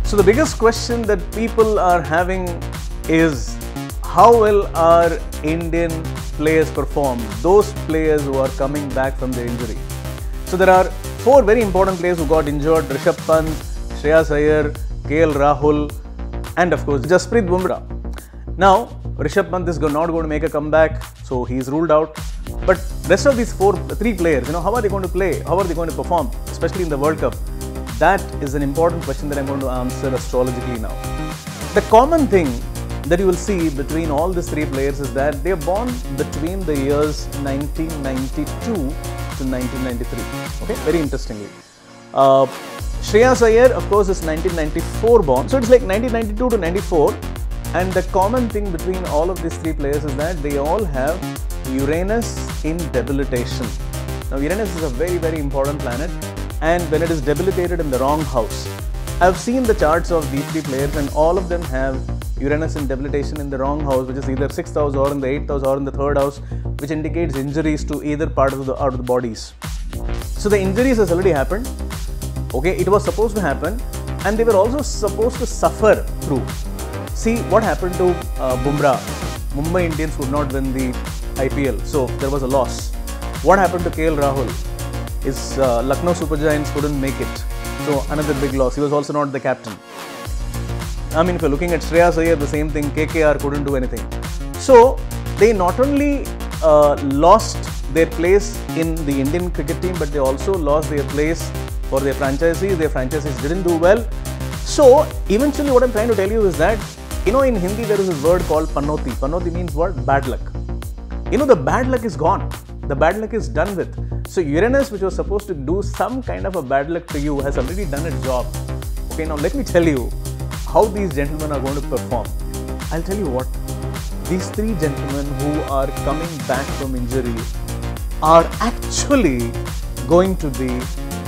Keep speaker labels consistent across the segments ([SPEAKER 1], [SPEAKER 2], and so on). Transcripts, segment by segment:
[SPEAKER 1] So the biggest question that people are having is, how will our Indian players perform? Those players who are coming back from their injury. So there are 4 very important players who got injured: Rishabh Pant, Shreyas Iyer, Rahul, and of course Jasprit Bumrah. Now Rishabh Pant is not going to make a comeback, so he is ruled out. But rest of these 3 players, how are they going to play? How are they going to perform, especially in the World Cup? That is an important question that I'm going to answer astrologically now. The common thing that you will see between all these 3 players is that they are born between the years 1992 to 1993. Okay, very interestingly. Shreyas Iyer, of course, is 1994 born, so it's like 1992 to 94. And the common thing between all of these 3 players is that they all have Uranus in debilitation. Now, Uranus is a very, very important planet, and when it is debilitated in the wrong house, I've seen the charts of these 3 players, and all of them have Uranus in debilitation in the wrong house, which is either 6th house or in the 8th house or in the 3rd house, which indicates injuries to either part of the bodies. So the injuries has already happened. Okay, it was supposed to happen, and they were also supposed to suffer through. See what happened to Bumrah. Mumbai Indians could not win the IPL, so there was a loss. What happened to Rahul? His Lucknow Super Giants couldn't make it, so another big loss. He was also not the captain. I mean, if you're looking at Shreyas Iyer, the same thing. KKR couldn't do anything. So they not only lost their place in the Indian cricket team, but they also lost their place for their franchisees. Their franchisees didn't do well. So eventually, what I'm trying to tell you is that, in Hindi there is a word called Panoti. Panoti means what? Bad luck. The bad luck is gone. The bad luck is done with. So Uranus, which was supposed to do some kind of a bad luck to you, has already done its job. Okay, now let me tell you how these gentlemen are going to perform. I'll tell you what. These 3 gentlemen who are coming back from injury are actually going to be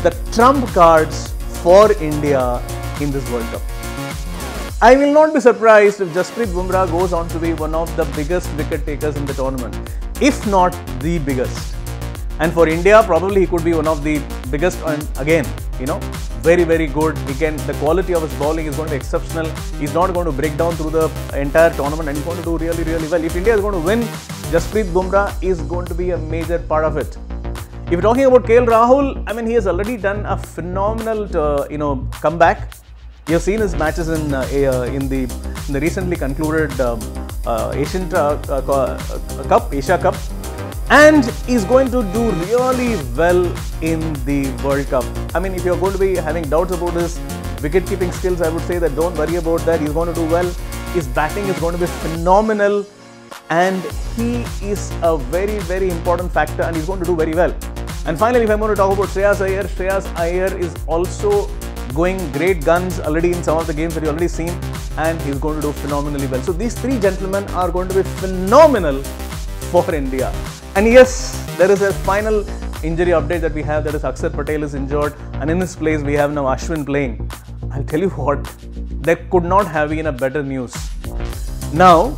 [SPEAKER 1] the trump cards for India in this World Cup. I will not be surprised if Jasprit Bumrah goes on to be one of the biggest wicket takers in the tournament, if not the biggest. And for India, probably he could be one of the biggest, and again, very, very good. The quality of his bowling is going to be exceptional. He's not going to break down through the entire tournament, and he's going to do really, really well. If India is going to win, Jasprit Bumrah is going to be a major part of it. If you're talking about Rahul, I mean, he has already done a phenomenal, comeback. You have seen his matches in the recently concluded Asia Cup, and is going to do really well in the World Cup. I mean, if you're going to be having doubts about his wicket-keeping skills, I would say that don't worry about that. He's going to do well. His batting is going to be phenomenal, and he is a very, very important factor, and he's going to do very well. And finally, if I'm going to talk about Shreyas Iyer is also going great guns already in some of the games that you've already seen, and he's going to do phenomenally well. So these 3 gentlemen are going to be phenomenal for India. And yes, there is a final injury update that we have, that is Akshar Patel is injured, and in his place we have now Ashwin playing. I'll tell you what, there could not have been a better news. Now,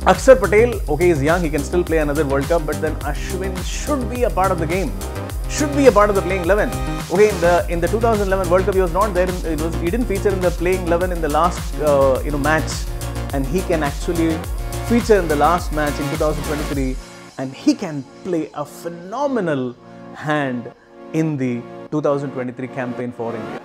[SPEAKER 1] Akshar Patel, okay, he's young, he can still play another World Cup, but then Ashwin should be a part of the game, should be a part of the playing 11. Okay, in the 2011 World Cup, he was not there. He didn't feature in the playing 11 in the last match, and he can actually feature in the last match in 2023, and he can play a phenomenal hand in the 2023 campaign for India.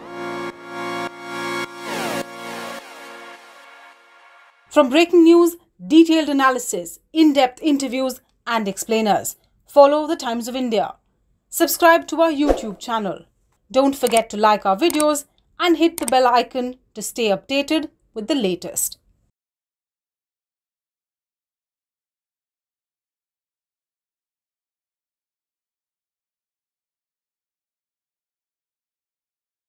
[SPEAKER 2] From breaking news, detailed analysis, in-depth interviews and explainers, follow the Times of India. Subscribe to our YouTube channel. Don't forget to like our videos and hit the bell icon to stay updated with the latest.